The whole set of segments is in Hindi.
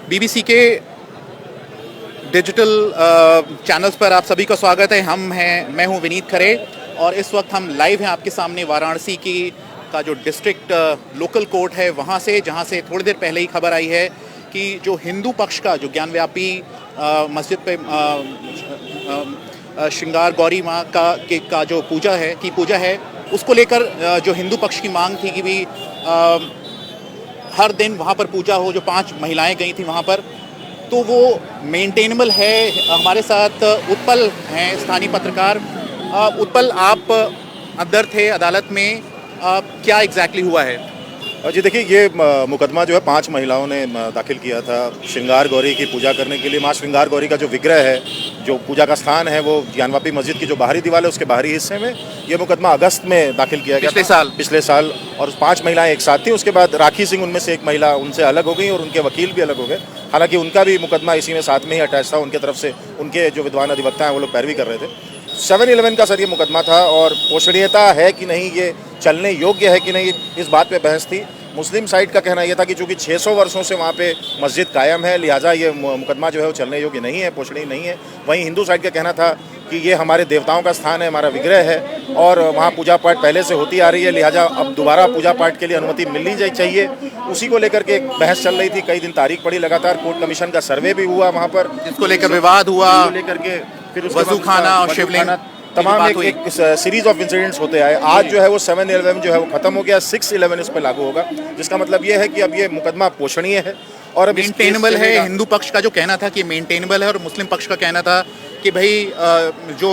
बीबीसी के डिजिटल चैनल्स पर आप सभी का स्वागत है। मैं हूं विनीत खरे और इस वक्त हम लाइव हैं आपके सामने वाराणसी का जो डिस्ट्रिक्ट लोकल कोर्ट है वहां से, जहां से थोड़ी देर पहले ही खबर आई है कि जो हिंदू पक्ष का जो ज्ञानव्यापी मस्जिद पे श्रृंगार गौरी माँ का जो पूजा है उसको लेकर जो हिंदू पक्ष की मांग थी कि भी हर दिन वहाँ पर पूजा हो। जो 5 महिलाएं गई थी वहाँ पर, तो वो मेंटेनेबल है। हमारे साथ उत्पल हैं, स्थानीय पत्रकार। उत्पल, आप अंदर थे अदालत में, क्या एग्जैक्टली हुआ है? जी देखिए, ये मुकदमा जो है 5 महिलाओं ने दाखिल किया था श्रृंगार गौरी की पूजा करने के लिए। माँ श्रृंगार गौरी का जो विग्रह है, जो पूजा का स्थान है, वो ज्ञानवापी मस्जिद की जो बाहरी दीवार है उसके बाहरी हिस्से में ये मुकदमा अगस्त में दाखिल किया गया पिछले साल। और 5 महिलाएं एक साथ थी। उसके बाद राखी सिंह उनमें से एक महिला उनसे अलग हो गई और उनके वकील भी अलग हो गए। हालांकि उनका भी मुकदमा इसी में साथ में ही अटैच था। उनके तरफ से उनके जो विद्वान अधिवक्ता हैं वो लोग पैरवी कर रहे थे। 7/11 का सर ये मुकदमा था और पोषणीयता है कि नहीं, ये चलने योग्य है कि नहीं, इस बात पे बहस थी। मुस्लिम साइड का कहना यह था कि चूंकि 600 वर्षों से वहाँ पे मस्जिद कायम है, लिहाजा ये मुकदमा जो है वो चलने योग्य नहीं है, पोषणीय नहीं है। वहीं हिंदू साइड का कहना था कि ये हमारे देवताओं का स्थान है, हमारा विग्रह है और वहाँ पूजा पाठ पहले से होती आ रही है, लिहाजा अब दोबारा पूजा पाठ के लिए अनुमति मिलनी चाहिए। उसी को लेकर के एक बहस चल रही थी। कई दिन तारीख पड़ी लगातार। कोर्ट कमीशन का सर्वे भी हुआ वहाँ पर, जिसको लेकर विवाद हुआ, लेकर के फिर वजू खाना और शिवलिंग, तमाम एक सीरीज ऑफ इंसिडेंट्स होते आए। आज जो है वो 7/11 जो है वो खत्म हो गया, 6/11 इस पर लागू होगा, जिसका मतलब ये है कि अब ये मुकदमा पोषणीय है और मेंटेनेबल है। हिंदू पक्ष का जो कहना था कि मेंटेनेबल है और मुस्लिम पक्ष का कहना था कि भाई जो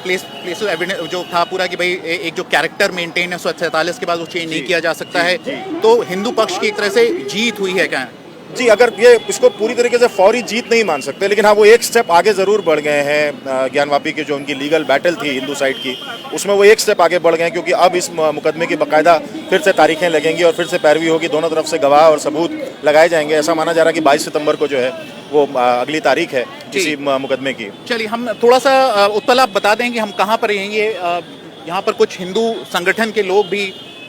प्लेस एविडेंस जो था पूरा कि भाई एक जो कैरेक्टर मेंटेन है 1947 के बाद वो चेंज नहीं किया जा सकता है। तो हिंदू पक्ष की एक तरह से जीत हुई है क्या? जी, अगर ये इसको पूरी तरीके से फौरी जीत नहीं मान सकते, लेकिन हाँ वो एक स्टेप आगे ज़रूर बढ़ गए हैं। ज्ञानवापी की जो उनकी लीगल बैटल थी हिंदू साइड की, उसमें वो एक स्टेप आगे बढ़ गए हैं, क्योंकि अब इस मुकदमे की बाकायदा फिर से तारीखें लगेंगी और फिर से पैरवी होगी। दोनों तरफ से गवाह और सबूत लगाए जाएंगे। ऐसा माना जा रहा है कि 22 सितंबर को जो है वो अगली तारीख है इसी मुकदमे की। चलिए, हम थोड़ा सा उत्पल आप बता दें कि हम कहाँ पर हैं। यहाँ पर कुछ हिंदू संगठन के लोग भी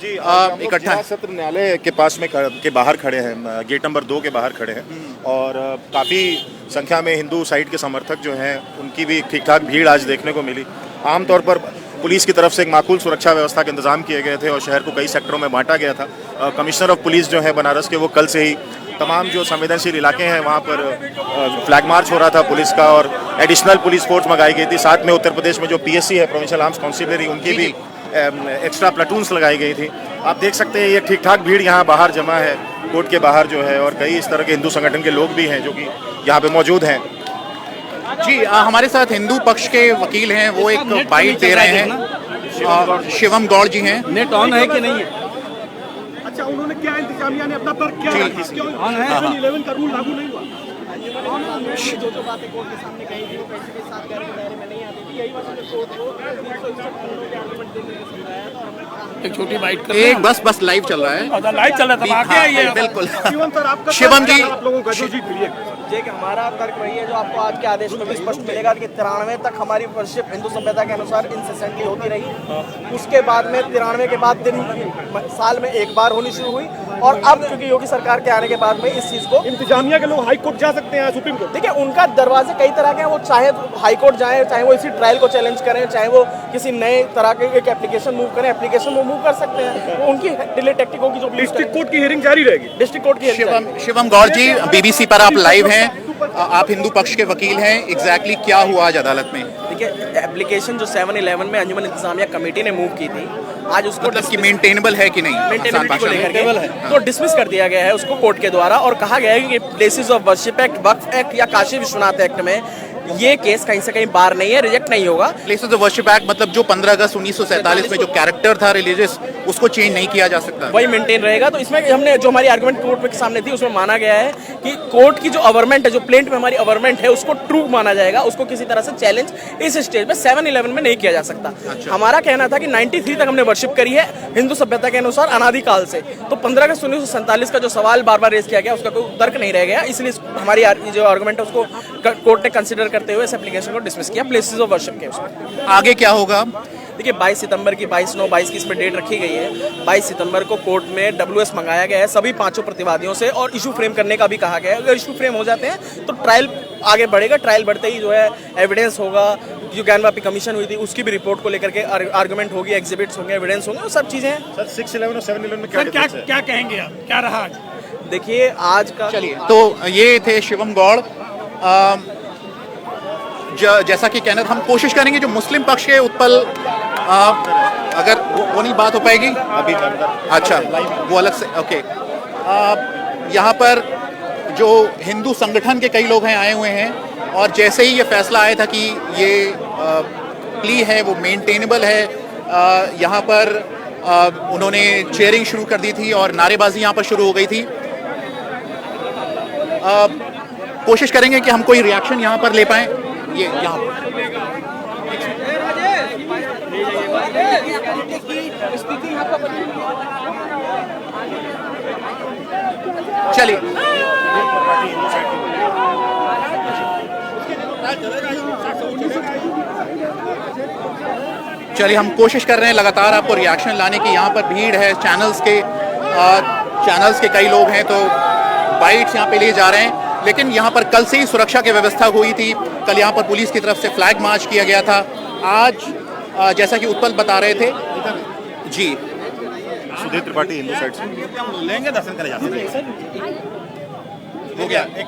इकट्ठा सत्र न्यायालय के पास में के बाहर खड़े हैं, गेट नंबर 2 के बाहर खड़े हैं और काफ़ी संख्या में हिंदू साइड के समर्थक जो हैं उनकी भी ठीक ठाक भीड़ आज देखने को मिली। आमतौर पर पुलिस की तरफ से एक माकूल सुरक्षा व्यवस्था के इंतजाम किए गए थे और शहर को कई सेक्टरों में बांटा गया था। कमिश्नर ऑफ पुलिस जो है बनारस के, वो कल से ही तमाम जो संवेदनशील इलाके हैं वहाँ पर फ्लैग मार्च हो रहा था पुलिस का और एडिशनल पुलिस फोर्स मंगाई गई थी। साथ में उत्तर प्रदेश में जो PSC है, प्रोविंशियल आर्म्स कांस्टिट्यूशनरी, उनकी भी एक्स्ट्रा प्लाटून्स लगाई गई थी। आप देख सकते हैं ये ठीक ठाक भीड़ यहाँ बाहर जमा है, कोर्ट के बाहर जो है, और कई इस तरह के हिंदू संगठन के लोग भी हैं जो कि यहाँ पे मौजूद हैं। जी, हमारे साथ हिंदू पक्ष के वकील हैं, वो एक बाइट दे रहे हैं। शिवम गौड़ जी हैं। नेट ऑन है कि नहीं है? अच्छा, उन्होंने क्या इंतजामिया ने अपना तर्क क्या रखा? क्यों 7/11 का रूल लागू नहीं हुआ? जो बातें कोर्ट के सामने कही थी वो पैसे के साथ के दायरे में नहीं आती थी। यही वजह से कोर्ट को आर्गुमेंट देने के समझाया था। एक छोटी बाइट कर एक बस लाइव चल रहा है। लाइव चल रहा था, बिल्कुल। शिवम सर, आपका शिवम जी, आप लोगों का जो जी कि हमारा तर्क वही है जो आपको आज के आदेश में भी स्पष्ट मिलेगा कि 93 तक हमारी वर्शिप हिंदू सभ्यता के अनुसार इंसेसेंटली होती रही। उसके बाद में 93 के बाद साल में एक बार होनी शुरू हुई और अब चूंकि योगी सरकार के आने के बाद में इस चीज को इंतजामिया के लोग हाई कोर्ट जा सकते हैं, सुप्रीम कोर्ट। देखिए, उनका दरवाजे कई तरह के हैं। वो चाहे हाई कोर्ट जाए, चाहे वो इसी ट्रायल को चैलेंज करें, चाहे वो किसी नए तरह के एक एप्लीकेशन मूव करें, एप्लीकेशन वो मूव कर सकते हैं। वो उनकी डिले टैक्टिक होगी जो डिस्ट्रिक्ट कोर्ट की हियरिंग जारी रहेगी। डिस्ट्रिक्ट कोर्ट की शिवम गौड़ जी, BBC पर आप लाइव हैं, आप हिंदू पक्ष के वकील हैं। एग्जैक्टली क्या हुआ आज अदालत में? देखिए, एप्लीकेशन जो 7/11 में अंजुमन इंतजामिया कमेटी ने मूव की थी, आज उसको मतलब कि मेंटेनेबल है कि नहीं, मेंटेनेबिलिटी को लेकर के तो डिसमिस कर दिया गया है उसको कोर्ट के द्वारा और कहा गया है कि places of worship act, Waqf act या काशी विश्वनाथ एक्ट में ये केस कहीं से कहीं बार नहीं है, रिजेक्ट नहीं होगा। प्लेसेस ऑफ वर्शिप एक्ट मतलब जो 15 अगस्त 1947 में जो कैरेक्टर था रिलीजियस, उसको चेंज नहीं किया जा सकता, वही मेंटेन रहेगा। तो इसमें हमने जो हमारी आर्गुमेंट कोर्ट के सामने थी उसमें माना गया है कि कोर्ट की जो अवरमेंट है, जो प्लेंट में हमारी अवरमेंट है, उसको ट्रू माना जाएगा। उसको किसी तरह से चैलेंज इस स्टेज में 7/11 में नहीं किया जा सकता। हमारा कहना था कि 93 तक हमने वर्शिप करी है हिंदू सभ्यता के अनुसार अनादिकाल से, तो 15 अगस्त 1947 का जो सवाल बार बार रेज किया गया उसका कोई तर्क नहीं रह गया। इसलिए हमारी जो आर्गुमेंट है उसको कोर्ट ने कंसिडर करते हुए इस एप्लीकेशन को डिसमिस किया प्लेसेस ऑफ वर्शिप के उसमें। आगे क्या होगा? देखिए 22 सितंबर की 22/9/22 की इसमें डेट रखी गई है। 22 सितंबर को कोर्ट में WS मंगाया गया है सभी 5 प्रतिवादियों से और इशू फ्रेम करने का भी कहा गया है। अगर इशू फ्रेम हो जाते हैं तो ट्रायल आगे बढ़ेगा। ट्रायल बढ़ते ही जो है एविडेंस होगा, जो ज्ञानवापी कमीशन हुई थी उसकी भी रिपोर्ट को लेकर के आर्गुमेंट होगी, एग्जिबिट्स होंगे, एविडेंस होंगे, वो सब चीज़ें हैं। सर 6/11 और 7/11 में क्या सर क्या difference है? क्या कहेंगे आप, क्या रहा आज? देखिए आज का चलिए, तो ये थे शिवम गौड़। जैसा कि कहना, हम कोशिश करेंगे जो मुस्लिम पक्ष के उत्पल, अगर वो नहीं बात हो पाएगी अभी अंदर अच्छा, वो अलग से, ओके। यहाँ पर जो हिंदू संगठन के कई लोग हैं आए हुए हैं, और जैसे ही ये फैसला आया था कि ये प्ली है वो मेंटेनेबल है, यहाँ पर उन्होंने चेयरिंग शुरू कर दी थी और नारेबाजी यहाँ पर शुरू हो गई थी। कोशिश करेंगे कि हम कोई रिएक्शन यहाँ पर ले पाएं। ये यहाँ पर चलिए, चलिए हम कोशिश कर रहे हैं लगातार आपको रिएक्शन लाने की। यहाँ पर भीड़ है, चैनल्स के कई लोग हैं, तो बाइट्स यहाँ पे लिए जा रहे हैं। लेकिन यहाँ पर कल से ही सुरक्षा की व्यवस्था हुई थी। कल यहाँ पर पुलिस की तरफ से फ्लैग मार्च किया गया था। आज जैसा कि उत्पल बता रहे थे जी, सुधीर त्रिपाठी हिंदू साइड से लेंगे, दर्शन करे जाते हो गया। एक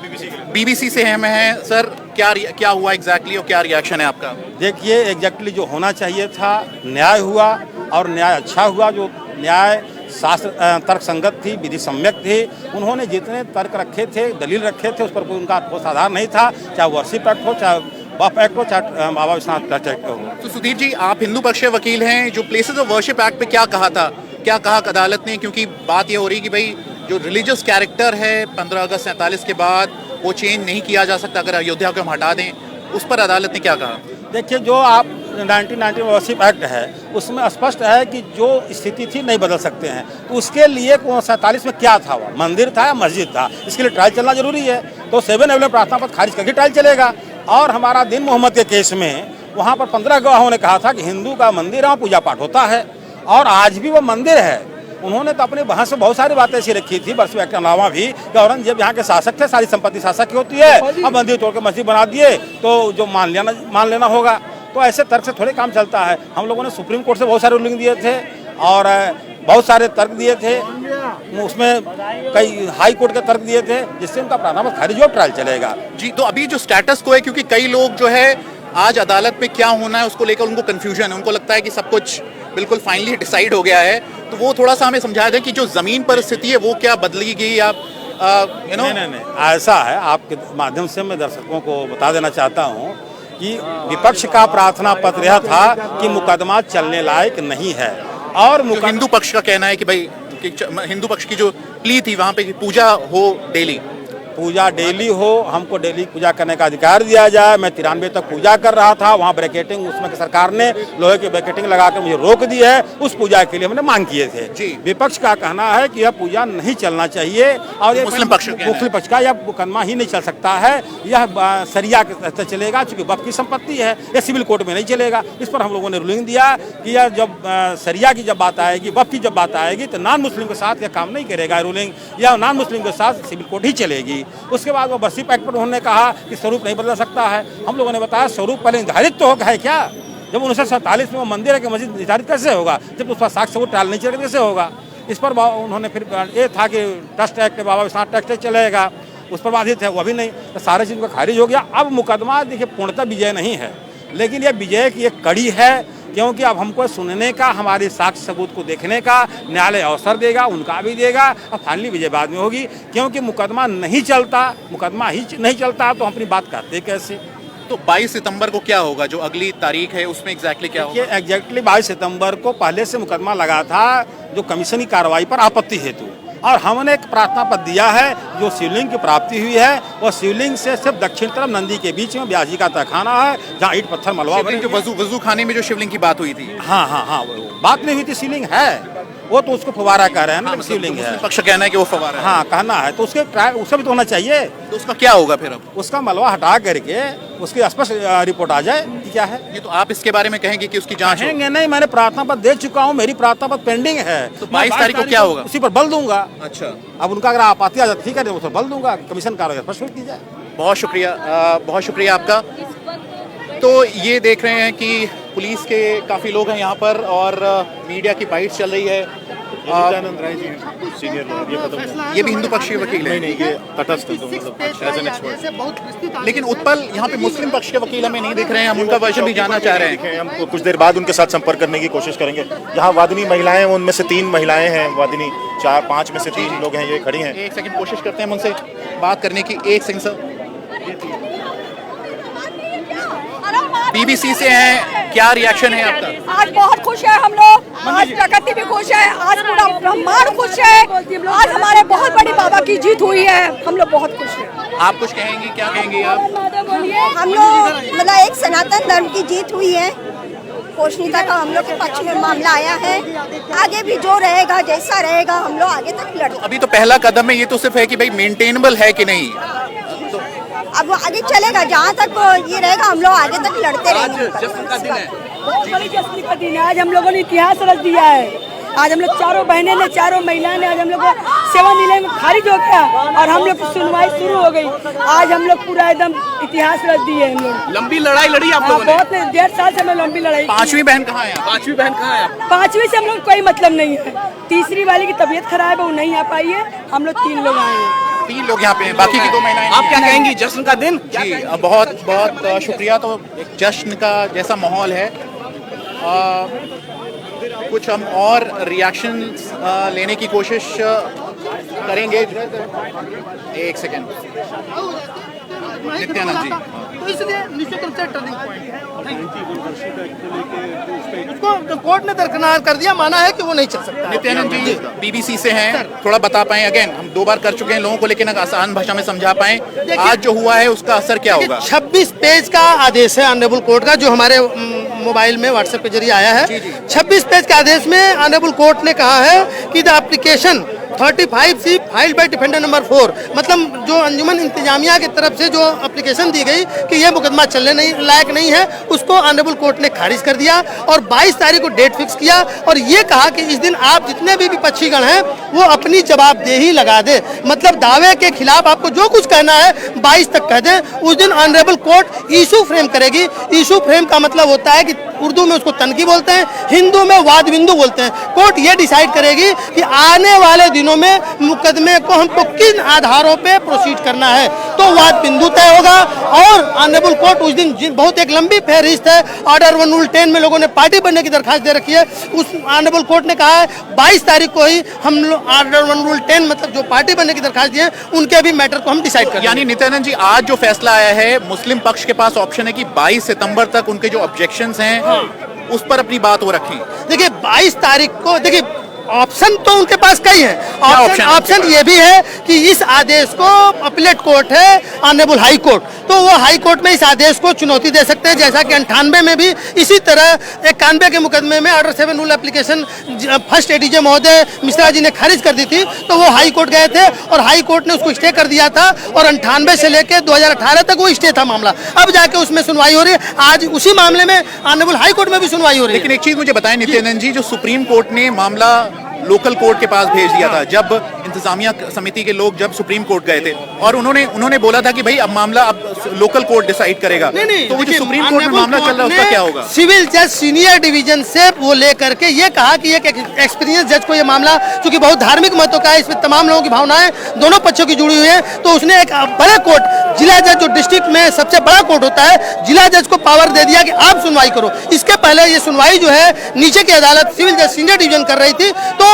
बीबीसी से हम हैं सर, क्या हुआ एग्जैक्टली और क्या रिएक्शन है आपका? देखिए एग्जैक्टली जो होना चाहिए था न्याय हुआ और न्याय अच्छा हुआ। जो न्याय शास्त्र तर्क संगत थी, विधि सम्यक थी। उन्होंने जितने तर्क रखे थे, दलील रखे थे, उस पर कोई उनका ठोस आधार नहीं था, चाहे वर्शिप एक्ट हो, चाहे वक्फ एक्ट हो, चाहे बाबा विश्वनाथ ट्रस्ट एक्ट हो। तो सुधीर जी, आप हिंदू पक्ष के वकील हैं, जो प्लेसेस ऑफ वर्शिप एक्ट पे क्या कहा था, क्या कहा अदालत ने? क्योंकि बात ये हो रही कि भाई जो रिलीजियस कैरेक्टर है 15 अगस्त 47 के बाद वो चेंज नहीं किया जा सकता, अगर अयोध्या को हम हटा दें, उस पर अदालत ने क्या कहा? देखिए जो आप 1990 वर्शिप एक्ट है उसमें स्पष्ट है कि जो स्थिति थी नहीं बदल सकते हैं। तो उसके लिए 47 में क्या था, वो मंदिर था या मस्जिद था, इसके लिए ट्रायल चलना जरूरी है। तो 7/11 प्रार्थना पत्र खारिज करके ट्रायल चलेगा। और हमारा दिन मोहम्मद के केस में वहाँ पर 15 गवाहों ने कहा था कि हिंदू का मंदिर है, पूजा पाठ होता है और आज भी वो मंदिर है। उन्होंने तो अपने वहाँ से बहुत सारी बातें ऐसी रखी थी वर्शिप एक्ट के अलावा भी कि औरंगजेब यहाँ के शासक थे, सारी संपत्ति शासक की होती है, अब मंदिर तोड़ के मस्जिद बना दिए तो जो मान लेना होगा। तो ऐसे तर्क से थोड़े काम चलता है। हम लोगों ने सुप्रीम कोर्ट से बहुत सारे रूलिंग दिए थे और बहुत सारे तर्क दिए थे, उसमें कई हाई कोर्ट के तर्क दिए थे, जिससे उनका प्रावधान खारिज हो, ट्रायल चलेगा। जी, तो अभी जो स्टेटस को है, क्योंकि कई लोग जो है आज अदालत में क्या होना है उसको लेकर उनको कंफ्यूजन है, उनको लगता है कि सब कुछ बिल्कुल फाइनली डिसाइड हो गया है, तो वो थोड़ा सा हमें समझा दें कि जो जमीन पर स्थिति है वो क्या बदलेगी, आप नहीं, ऐसा है। आपके माध्यम से मैं दर्शकों को बता देना चाहता हूँ कि विपक्ष का प्रार्थना पत्र यह था कि मुकदमा चलने लायक नहीं है। और हिंदू पक्ष का कहना है कि भाई हिंदू पक्ष की जो प्ली थी वहाँ पे पूजा हो डेली, पूजा डेली हो, हमको डेली पूजा करने का अधिकार दिया जाए। मैं 93 तक पूजा कर रहा था, वहाँ ब्रैकेटिंग उसमें सरकार ने लोहे की ब्रैकेटिंग लगाकर मुझे रोक दी है। उस पूजा के लिए हमने मांग किए थे जी। विपक्ष का कहना है कि यह पूजा नहीं चलना चाहिए और मुस्लिम पक्ष का यह मुकदमा ही नहीं चल सकता है, यह सरिया के तहत चलेगा चूंकि वक्फ की संपत्ति है, यह सिविल कोर्ट में नहीं चलेगा। इस पर हम लोगों ने रूलिंग दिया कि यह जब सरिया की जब बात आएगी, वक्फ की जब बात आएगी तो नॉन मुस्लिम के साथ यह काम नहीं करेगा रूलिंग, या नॉन मुस्लिम के साथ सिविल कोर्ट ही चलेगी। उसके बाद वो वर्शिप एक्ट पर उन्होंने कहा कि स्वरूप नहीं बदल सकता है। हम लोगों ने बताया स्वरूप पहले निर्धारित तो होगा है क्या, जब 1947 में वो मंदिर है कि मस्जिद निर्धारित कैसे होगा, जब उस पर साक्ष्य सबूत ट्रायल नहीं चलेगा कैसे होगा। इस पर उन्होंने फिर ये था कि ट्रस्ट एक्ट, बाबा विश्वनाथ ट्रस्ट चलेगा, उस पर बाधित है, वो भी नहीं, तो सारे चीज़ का खारिज हो गया। अब मुकदमा देखिए पूर्णतः विजय नहीं है, लेकिन यह विजय की एक कड़ी है, क्योंकि अब हमको सुनने का, हमारे साक्ष्य सबूत को देखने का न्यायालय अवसर देगा, उनका भी देगा, अब फाइनली विजय बाद में होगी। क्योंकि मुकदमा नहीं चलता, मुकदमा ही नहीं चलता तो हम अपनी बात करते कैसे। तो 22 सितंबर को क्या होगा, जो अगली तारीख है उसमें एग्जैक्टली क्या होगा? एग्जैक्टली 22 सितंबर को पहले से मुकदमा लगा था जो कमीशन की कार्रवाई पर आपत्ति हेतु, और हमने एक प्रार्थना पत्र दिया है जो शिवलिंग की प्राप्ति हुई है। और शिवलिंग से सिर्फ दक्षिण तरफ नंदी के बीच में ब्याजी का तहखाना है, जहाँ ईंट पत्थर मलबा बने। जो वजू खाने में जो शिवलिंग की बात हुई थी, हाँ, बात नहीं हुई थी, शिवलिंग है वो, तो उसको फवारा कह रहे हैं ना, शिवलिंग है। पक्ष कहना है कि वो फवारा है। हाँ, कहना है, तो उसका भी तो होना चाहिए। तो उसका क्या होगा फिर? अब उसका मलबा हटा करके उसकी स्पष्ट रिपोर्ट आ जाए कि क्या है। ये तो आप इसके बारे में कहेंगे कि उसकी जांच हो। कहेंगे नहीं, मैंने प्रार्थना पत्र दे चुका हूँ, मेरी प्रार्थना पत्र पेंडिंग है। तो 22 तारीख को क्या होगा? उसी पर बल दूंगा। अच्छा, अब उनका अगर आपत्ति आ जाती ठीक है, उस पर बल दूंगा, कमीशन कार्रवाई पर शुरू की जाए। बहुत शुक्रिया आपका। तो ये देख रहे हैं कि पुलिस के काफ़ी लोग हैं यहाँ पर और मीडिया की बाइट चल रही है। नित्यानंद राय जी सीनियर लॉयर, ये खत्म। ये भी हिंदू पक्ष के वकील हैं। नहीं, ये तटस्थ है, तो मतलब एज एन एक्सपर्ट। लेकिन उत्पल यहाँ पे मुस्लिम पक्ष के वकील हमें नहीं दिख रहे हैं, हम उनका वर्जन भी जानना चाह रहे हैं। हम कुछ देर बाद उनके साथ संपर्क करने की कोशिश करेंगे। यहाँ वादिनी महिलाएं, उनमें से 3 महिलाएं हैं, वादिनी 4-5 में से 3 लोग हैं, ये खड़ी हैं। एक सेकंड कोशिश करते हैं हम उनसे बात करने की। एक सेकंड सर, बीबीसी से हैं, क्या रिएक्शन है आपका? आज बहुत खुश है हम लोग, आज प्रकृति भी खुश है, आज पूरा ब्रह्मांड खुश है, आज हमारे बहुत बड़ी बाबा की जीत हुई है, हम लोग बहुत खुश हैं। आप कुछ कहेंगी, क्या कहेंगी आप? हम लोग मतलब एक सनातन धर्म की जीत हुई है, पोषणिता का हम लोग के पक्ष में मामला आया है। आगे भी जो रहेगा, जैसा रहेगा, हम लोग आगे तक लड़ेंगे। अभी तो पहला कदम है, ये तो सिर्फ है कि भाई मेंटेनेबल है कि नहीं। अब वो आगे चलेगा, जहाँ तक ये रहेगा हम लोग आगे तक लड़ते रहेंगे। जश्न का दिन है। बहुत बड़ी जश्न का दिन है। आज हम लोगों ने इतिहास रच दिया है। आज हम लोग चारों बहनें ने, चारों महिलाएं ने, आज हम लोग को 7-11 खारिज हो गया और हम लोग की सुनवाई शुरू हो गई। आज हम लोग पूरा एकदम इतिहास रच दिए हम लोग। लंबी लड़ाई लड़ी आप लोगों ने। बहुत 1.5 साल से हमें लंबी लड़ाई। पांचवी बहन कहाँ है? पांचवी बहन कहाँ है? 5वीं से हम लोग कोई मतलब नहीं है। तीसरी वाली की तबीयत खराब है, वो नहीं आ पाई है। हम लोग 3 लोग आए हैं। 3 लोग यहाँ पे हैं, बाकी की 2 महिलाएं। आप क्या कहेंगी जश्न का दिन? जी बहुत बहुत शुक्रिया। तो एक जश्न का जैसा माहौल है। कुछ हम और रिएक्शन लेने की कोशिश करेंगे। एक सेकेंड, नित्यानंद जी। तो इसलिए निश्चित रूप से टर्निंग पॉइंट है। उसको तो कोर्ट ने दरकिनार कर दिया, माना है कि वो नहीं चल सकता। नित्यानंद जी बीबीसी से हैं, थोड़ा बता पाएं। अगेन हम 2 बार कर चुके हैं लोगों को, लेकिन अगर आसान भाषा में समझा पाएं आज जो हुआ है उसका असर क्या होगा? 26 पेज का आदेश है ऑनरेबल कोर्ट का, जो हमारे मोबाइल में व्हाट्सएप के जरिए आया है। 26 पेज के आदेश में ऑनरेबल कोर्ट ने कहा है कि the application 35C filed by defender number 4, मतलब जो अंजुमन इंतजामिया की तरफ से जो एप्लीकेशन दी गई कि यह मुकदमा चलने नहीं लायक नहीं है, उसको ऑनरेबल कोर्ट ने खारिज कर दिया और 22 तारीख को डेट फिक्स किया और ये कहा कि इस दिन आप जितने भी विपक्षीगण हैं वो अपनी जवाबदेही लगा दे। मतलब दावे के खिलाफ आपको जो कुछ कहना है 22 तक कह दें। उस दिन ऑनरेबल कोर्ट इशू फ्रेम करेगी। इशू फ्रेम का मतलब होता है कि उर्दू में उसको तनकी बोलते हैं, हिंदू में वाद बिंदु बोलते हैं। कोर्ट ये डिसाइड करेगी कि आने वाले दिनों में मुकदमे को हमको किन आधारों पे प्रोसीड करना है, तो वाद बिंदु तय होगा। और ऑनरेबल कोर्ट उस दिन बहुत एक लंबी फहरिस्त है, ऑर्डर 1 रूल 10 में लोगों ने पार्टी बनने की दरखास्त दे रखी है। उस ऑनरेबल कोर्ट ने कहा है 22 तारीख को ही हम लोग ऑर्डर 1 रूल 10 मतलब जो पार्टी बनने की दरखास्त दी है उनके भी मैटर को हम डिसाइड करेंगे। यानी नित्यानंद जी आज जो फैसला आया है, मुस्लिम पक्ष के पास ऑप्शन है कि 22 सितंबर तक उनके जो ऑब्जेक्शंस हैं उस पर अपनी बात वो रखें। देखिए 22 तारीख को देखिए ऑप्शन तो उनके पास कई हैं। ऑप्शन ये भी है कि इस आदेश को अपीलेट कोर्ट है ऑनरेबल हाई कोर्ट, तो वो हाई कोर्ट में इस आदेश को चुनौती दे सकते हैं, जैसा कि 98 में भी इसी तरह 91 के मुकदमे में order 7 rule application first ADJ महोदय मिश्रा जी ने खारिज कर दी थी, तो वो हाई कोर्ट गए थे और हाई कोर्ट ने उसको स्टे कर दिया था और 98 से लेकर 2018 तक वो स्टे था मामला। अब जाके उसमें सुनवाई हो रही है। आज उसी मामले में ऑनरेबल हाई कोर्ट में भी सुनवाई हो रही है। लेकिन एक चीज मुझे बताएं नित्यानंद जी, जो सुप्रीम कोर्ट ने मामला लोकल कोर्ट के पास भेज दिया था, जब इंतजामिया समिति के लोग जब सुप्रीम कोर्ट गए थे और उन्होंने बोला था कि भाई अब मामला अब लोकल कोर्ट डिसाइड करेगा। नहीं, तो वो जो सुप्रीम कोर्ट में मामला चल रहा है उसका क्या होगा? सिविल जज सीनियर डिवीजन से वो लेकर के ये कहा कि एक एक्सपीरियंस जज को ये मामला, चूंकि बहुत धार्मिक महत्व का है, इसमें तमाम लोगों की भावनाएं दोनों पक्षों की जुड़ी हुई है, तो उसने एक बड़े कोर्ट, जिला जज जो डिस्ट्रिक्ट में सबसे बड़ा कोर्ट होता है, जिला जज को पावर दे दिया कि आप सुनवाई करो। इसके पहले ये सुनवाई जो है नीचे की अदालत सिविल जज सीनियर डिवीजन कर रही थी, तो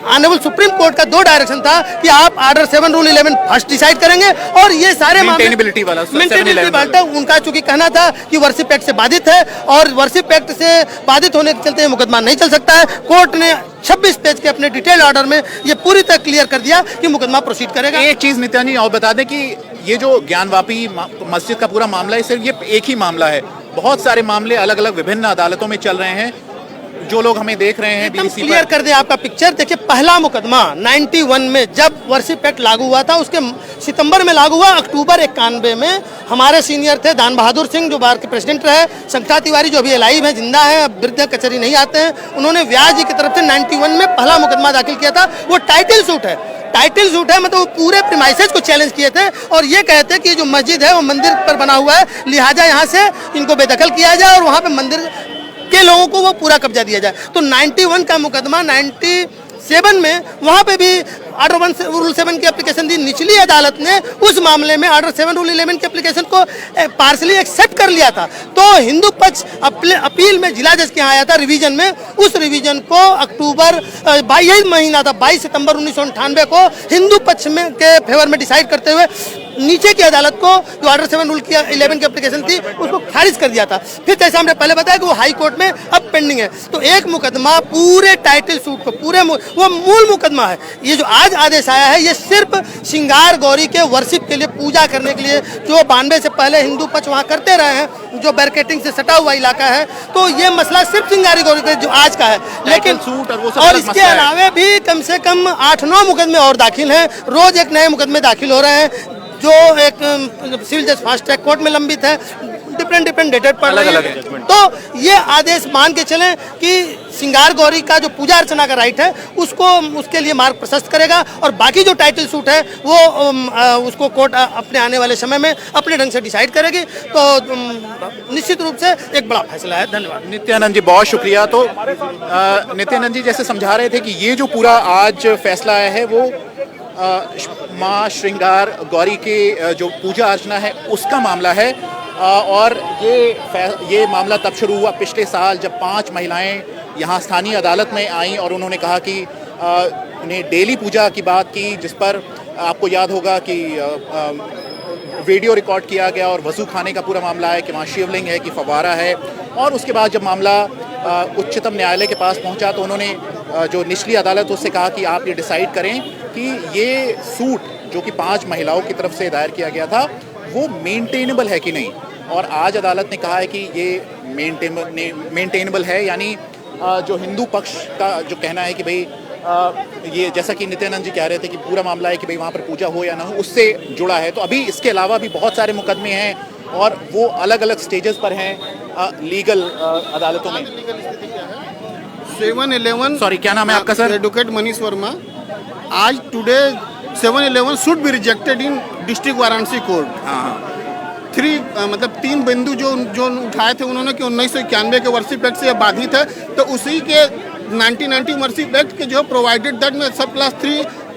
ऑनरेबल सुप्रीम कोर्ट का 2 डायरेक्शन था कि आप ऑर्डर 7 रूल 11 फर्स्ट डिसाइड करेंगे और ये सारे मेंटेनेबिलिटी वाला 7-11 उनका चूंकि कहना था कि वर्शिप एक्ट से बाधित है और वर्शिप एक्ट से बाधित होने के चलते मुकदमा नहीं चल सकता है। कोर्ट ने 26 पेज के अपने डिटेल ऑर्डर में ये पूरी तरह क्लियर कर दिया कि मुकदमा प्रोसीड करेगा। एक चीज नित्यानंद जी और बता दें कि ये जो ज्ञानवापी मस्जिद का पूरा मामला है, सिर्फ ये एक ही मामला है, बहुत सारे मामले अलग अलग विभिन्न अदालतों में चल रहे हैं। जो लोग हमें देख रहे हैं एकदम बीबीसी क्लियर पर, कर दे आपका पिक्चर। देखिए, पहला मुकदमा 91 में जब वर्शिप एक्ट लागू हुआ था, उसके सितंबर में लागू हुआ। अक्टूबर 91 में हमारे सीनियर थे दान बहादुर सिंह, जो बार के प्रेसिडेंट रहे, शंकरा तिवारी जो अभी अलाइव है, जिंदा है, अब वृद्ध कचहरी नहीं आते हैं, उन्होंने व्यास जी की तरफ से 91 में पहला मुकदमा दाखिल किया था। वो टाइटल सूट है, टाइटल सूट है, मतलब वो पूरे प्रीमाइसेस को चैलेंज किए थे और ये कहते हैं कि जो मस्जिद है वो मंदिर पर बना हुआ है, लिहाजा यहाँ से इनको बेदखल किया जाए और वहाँ पे मंदिर के लोगों को वो पूरा कब्जा दिया जाए। तो 91 का मुकदमा 97 में वहाँ पे भी ऑर्डर 1 रूल 7 की एप्लीकेशन दी। निचली अदालत ने उस मामले में ऑर्डर 7 रूल 11 की एप्लीकेशन को पार्सली एक्सेप्ट कर लिया था। तो हिंदू पक्ष अपील में जिला जज के यहाँ आया था रिवीजन में। उस रिवीजन को अक्टूबर 22 महीना था, 22 सितंबर 1998 को हिंदू पक्ष में के फेवर में डिसाइड करते हुए नीचे की अदालत को जो ऑर्डर 7 रूल की 11 की एप्लीकेशन थी उसको खारिज कर दिया था। फिर जैसे हमने पहले बताया कि वो हाई कोर्ट में अब पेंडिंग है। तो एक मुकदमा पूरे टाइटल सूट को पूरे वो मूल मुकदमा है। ये जो आज आदेश आया है ये सिर्फ श्रृंगार गौरी के वर्शिप के लिए, पूजा करने के लिए, जो 92 से पहले हिंदू पक्ष वहाँ करते रहे हैं, जो बैरिकेटिंग से सटा हुआ इलाका है। तो ये मसला सिर्फ श्रृंगारी गौरी का जो आज का है, लेकिन सूट और वो सब और अलग इसके मसला है। अलावा भी कम से कम 8-9 मुकदमे और दाखिल हैं। रोज एक नए मुकदमे दाखिल हो रहे हैं जो एक सिविल जज फास्ट ट्रैक कोर्ट में लंबित है, डिफरेंट डेटेड पड़ रही है। तो ये आदेश मान के चलें कि श्रृंगार गौरी का जो पूजा अर्चना का राइट है उसको, उसके लिए मार्ग प्रशस्त करेगा और बाकी जो टाइटल सूट है वो उसको कोर्ट अपने आने वाले समय में अपने ढंग से डिसाइड करेगी। तो निश्चित रूप से एक बड़ा फैसला है। धन्यवाद। नित्यानंद जी, बहुत शुक्रिया। तो नित्यानंद जी जैसे समझा रहे थे कि ये जो पूरा आज फैसला आया है वो माँ श्रृंगार गौरी की जो पूजा अर्चना है उसका मामला है। और ये मामला तब शुरू हुआ पिछले साल जब 5 महिलाएं यहाँ स्थानीय अदालत में आईं और उन्होंने कहा कि उन्हें डेली पूजा की बात की, जिस पर आपको याद होगा कि वीडियो रिकॉर्ड किया गया और वज़ू खाने का पूरा मामला है कि वहाँ शिवलिंग है कि फव्वारा है। और उसके बाद जब मामला उच्चतम न्यायालय के पास पहुँचा तो उन्होंने जो निचली अदालत उससे कहा कि आप ये डिसाइड करें कि ये सूट जो कि 5 महिलाओं की तरफ से दायर किया गया था वो मेंटेनेबल है कि नहीं। और आज अदालत ने कहा है कि ये मेंटेनेबल है, यानी जो हिंदू पक्ष का जो कहना है कि भाई ये जैसा कि नित्यानंद जी कह रहे थे कि पूरा मामला है कि भाई वहाँ पर पूजा हो या ना हो, उससे जुड़ा है। तो अभी इसके अलावा भी बहुत सारे मुकदमे हैं और वो अलग अलग स्टेजेस पर हैं लीगल अदालतों में। 7-11 सॉरी, क्या नाम है आपका सर? एडवोकेट मनीष वर्मा। आज today 7-11 should be rejected in district Varanasi court. हाँ, 3 बिंदु जो उठाए थे उन्होंने कि 1991 के वर्शिप एक्ट से बाधित है, तो उसी के 1990 वर्शिप एक्ट के जो प्रोवाइडेड दैट में सब क्लास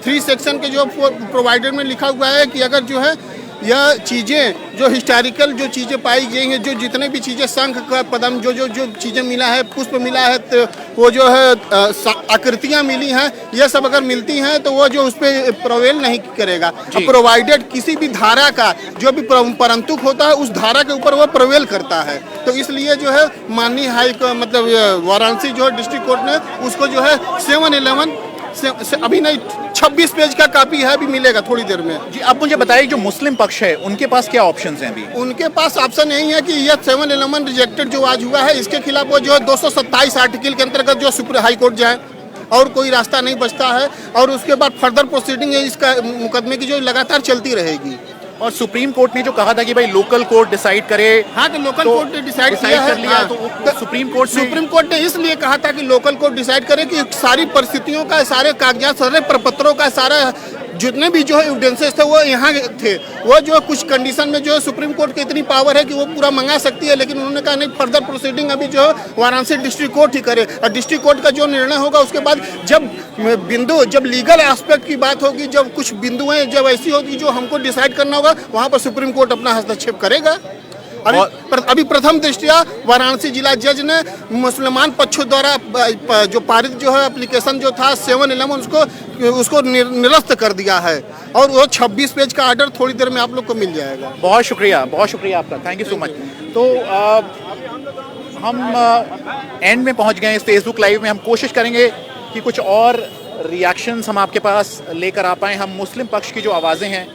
3 सेक्शन के जो प्रोवाइडेड में लिखा हुआ है कि अगर जो है यह चीज़ें जो हिस्टोरिकल जो चीज़ें पाई गई हैं, जो जितने भी चीज़ें शंख का पदम जो चीज़ें मिला है, पुष्प मिला है, तो वो जो है आकृतियाँ मिली हैं, ये सब अगर मिलती हैं तो वो जो उस पर प्रवेल नहीं करेगा। प्रोवाइडेड किसी भी धारा का जो भी परंतुक होता है उस धारा के ऊपर वो प्रवेल करता है। तो इसलिए जो है माननीय हाई मतलब वाराणसी जो डिस्ट्रिक्ट कोर्ट ने उसको जो है 7-11 से अभी नहीं 26 पेज का कॉपी है, अभी मिलेगा थोड़ी देर में। जी आप मुझे बताइए जो मुस्लिम पक्ष है उनके पास क्या ऑप्शंस हैं अभी? उनके पास ऑप्शन नहीं है कि यह 7-11 रिजेक्टेड जो आज हुआ है इसके खिलाफ वो जो है 227 आर्टिकल के अंतर्गत जो सुप्रीम हाई कोर्ट जाए और कोई रास्ता नहीं बचता है। और उसके बाद फर्दर प्रोसीडिंग है इसका मुकदमे की जो लगातार चलती रहेगी। और सुप्रीम कोर्ट ने जो कहा था कि भाई लोकल कोर्ट डिसाइड करे, हाँ तो लोकल कोर्ट ने डिसाइड कर लिया। तो सुप्रीम कोर्ट ने इसलिए कहा था कि लोकल कोर्ट डिसाइड करे कि सारी परिस्थितियों का, सारे कागजात, सारे प्रपत्रों का, सारा जितने भी जो है एविडेंसेस थे वो यहाँ थे। वो जो कुछ कंडीशन में जो है सुप्रीम कोर्ट की इतनी पावर है कि वो पूरा मंगा सकती है, लेकिन उन्होंने कहा नहीं, फर्दर प्रोसीडिंग अभी जो है वाराणसी डिस्ट्रिक्ट कोर्ट ही करे। और डिस्ट्रिक्ट कोर्ट का जो निर्णय होगा उसके बाद जब लीगल एस्पेक्ट की बात होगी, जब कुछ बिंदुएं जब ऐसी होगी जो हमको डिसाइड करना होगा, वहाँ पर सुप्रीम कोर्ट अपना हस्तक्षेप करेगा। अभी प्रथम दृष्टया वाराणसी जिला जज ने मुसलमान पक्षों द्वारा जो पारित जो है एप्लीकेशन जो था 7-11 उसको निरस्त कर दिया है और वो 26 पेज का ऑर्डर थोड़ी देर में आप लोग को मिल जाएगा। बहुत शुक्रिया आपका, थैंक यू सो मच। तो हम एंड में पहुंच गए इस फेसबुक लाइव में। हम कोशिश करेंगे कि कुछ और रिएक्शंस हम आपके पास लेकर आ पाएँ। हम मुस्लिम पक्ष की जो आवाज़ें हैं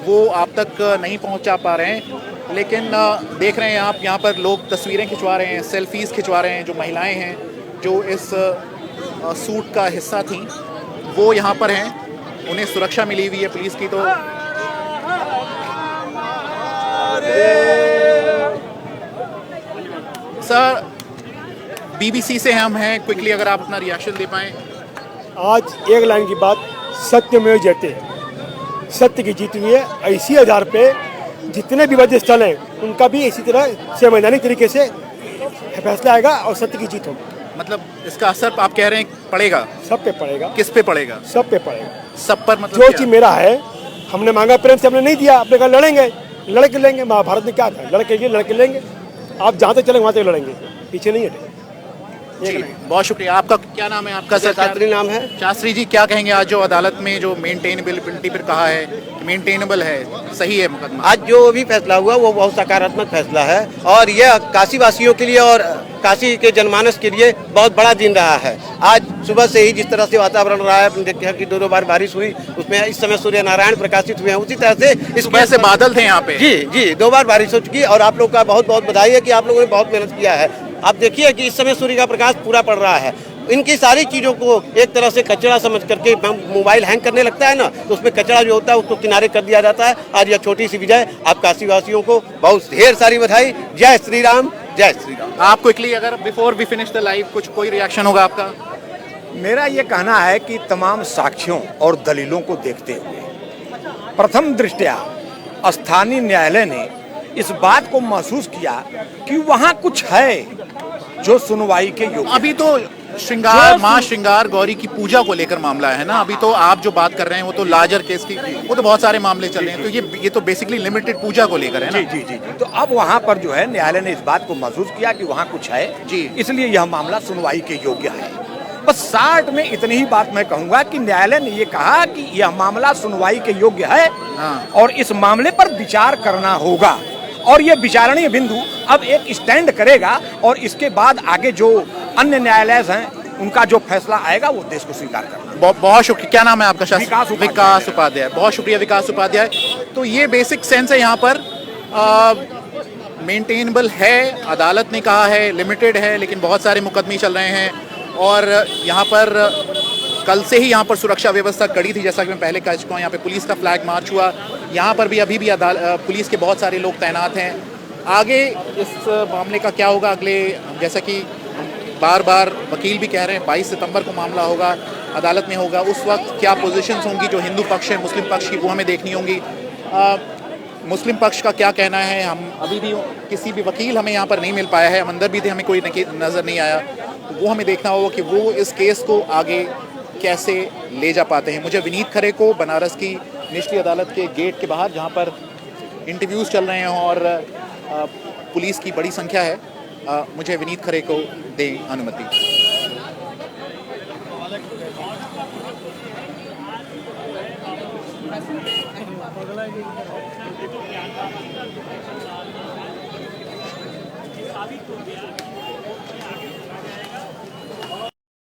वो आप तक नहीं पहुंचा पा रहे हैं। लेकिन देख रहे हैं आप यहाँ पर लोग तस्वीरें खिंचवा रहे हैं, सेल्फीज खिंचवा रहे हैं। जो महिलाएं हैं जो इस सूट का हिस्सा थी वो यहाँ पर हैं, उन्हें सुरक्षा मिली हुई है पुलिस की। तो सर बीबीसी से हम हैं, क्विकली अगर आप अपना रिएक्शन दे पाएं। आज एक लाइन की बात, सत्यमेव जयते, सत्य की जीत हुई है। इसी आधार पे जितने भी विवादित स्थल हैं उनका भी इसी तरह संवैधानिक तरीके से फैसला आएगा और सत्य की जीत होगी। मतलब इसका असर आप कह रहे हैं पड़ेगा? सब पे पड़ेगा। किस पे पड़ेगा? सब पे पड़ेगा। सब पर मतलब जो क्या? चीज मेरा है, हमने मांगा प्रेम से, हमने नहीं दिया, आपने कहा लड़ेंगे, लड़के लेंगे। महाभारत में क्या था, लड़के लेंगे। आप जहाँ तक चलेंगे वहाँ तक लड़ेंगे, पीछे नहीं हटेंगे। जी, बहुत शुक्रिया। आपका क्या नाम है? आपका सर शास्त्री नाम है। शास्त्री जी, क्या कहेंगे आज जो अदालत में जो मेंटेनेबिलिटी पर कहा है कि मेंटेनेबल है, सही है मुकदमा? आज जो भी फैसला हुआ वो बहुत सकारात्मक फैसला है और यह काशी वासियों के लिए और काशी के जनमानस के लिए बहुत बड़ा दिन रहा है। आज सुबह से ही जिस तरह से वातावरण रहा है, देखते हैं कि दो बार बारिश हुई, उसमें इस समय सूर्य नारायण प्रकाशित हुए हैं। उसी तरह से इस सुबह से बादल थे यहाँ पे। जी 2 बार बारिश हो चुकी है और आप लोग का बहुत बहुत बधाई है कि आप लोगों ने बहुत मेहनत किया है। आप देखिए कि इस समय सूर्य का प्रकाश पूरा पड़ रहा है। इनकी सारी चीज़ों को एक तरह से कचरा समझ करके, मोबाइल हैंग करने लगता है ना, तो उसमें कचरा जो होता है उसको किनारे कर दिया जाता है। आज यह छोटी सी विजय, आप काशी वासियों को बहुत ढेर सारी बधाई। जय श्री राम, जय श्री राम। आप क्विकली अगर before we finish the live कुछ कोई रिएक्शन होगा आपका? मेरा ये कहना है कि तमाम साक्ष्यों और दलीलों को देखते हुए प्रथम दृष्टया स्थानीय न्यायालय ने इस बात को महसूस किया कि वहाँ कुछ है जो सुनवाई के योग्य। अभी तो श्रृंगार माँ श्रृंगार गौरी की पूजा को लेकर मामला है ना, अभी तो आप जो बात कर रहे हैं वो तो लार्जर केस की, वो तो बहुत सारे मामले चल रहे हैं। तो ये तो बेसिकली लिमिटेड पूजा को लेकर है ना। जी। तो अब वहाँ पर जो है न्यायालय ने इस बात को महसूस किया कि वहाँ कुछ है जी, इसलिए यह मामला सुनवाई के योग्य है। बस 60 में इतनी ही बात मैं कहूँगा कि न्यायालय ने ये कहा कि यह मामला सुनवाई के योग्य है और इस मामले पर विचार करना होगा और ये विचारणीय बिंदु अब एक स्टैंड करेगा और इसके बाद आगे जो अन्य न्यायालय हैं उनका जो फैसला आएगा वो देश को स्वीकार करना। बहुत शुक्रिया। क्या नाम है आपका? शास्त्री विकास उपाध्याय। बहुत शुक्रिया विकास उपाध्याय। तो ये बेसिक सेंस है यहाँ पर, मेंटेनेबल है, अदालत ने कहा है, लिमिटेड है, लेकिन बहुत सारे मुकदमे चल रहे हैं और यहाँ पर कल से ही यहाँ पर सुरक्षा व्यवस्था कड़ी थी, जैसा कि मैं पहले कह चुका हूँ। यहाँ पे पुलिस का फ्लैग मार्च हुआ, यहाँ पर भी अभी भी पुलिस के बहुत सारे लोग तैनात हैं। आगे इस मामले का क्या होगा अगले, जैसा कि बार बार वकील भी कह रहे हैं 22 सितंबर को मामला होगा, अदालत में होगा। उस वक्त क्या पोजीशंस होंगी, जो हिंदू पक्ष है, मुस्लिम पक्ष की, वो हमें देखनी होंगी। मुस्लिम पक्ष का क्या कहना है, हम अभी भी किसी भी वकील हमें यहाँ पर नहीं मिल पाया है, हम अंदर भी थे, हमें कोई नज़र नहीं आया। तो वो हमें देखना होगा कि वो इस केस को आगे कैसे ले जा पाते हैं। मुझे विनीत खरे को बनारस की निचली अदालत के गेट के बाहर, जहाँ पर इंटरव्यूज़ चल रहे हैं और पुलिस की बड़ी संख्या है, मुझे विनीत खरे को दें अनुमति।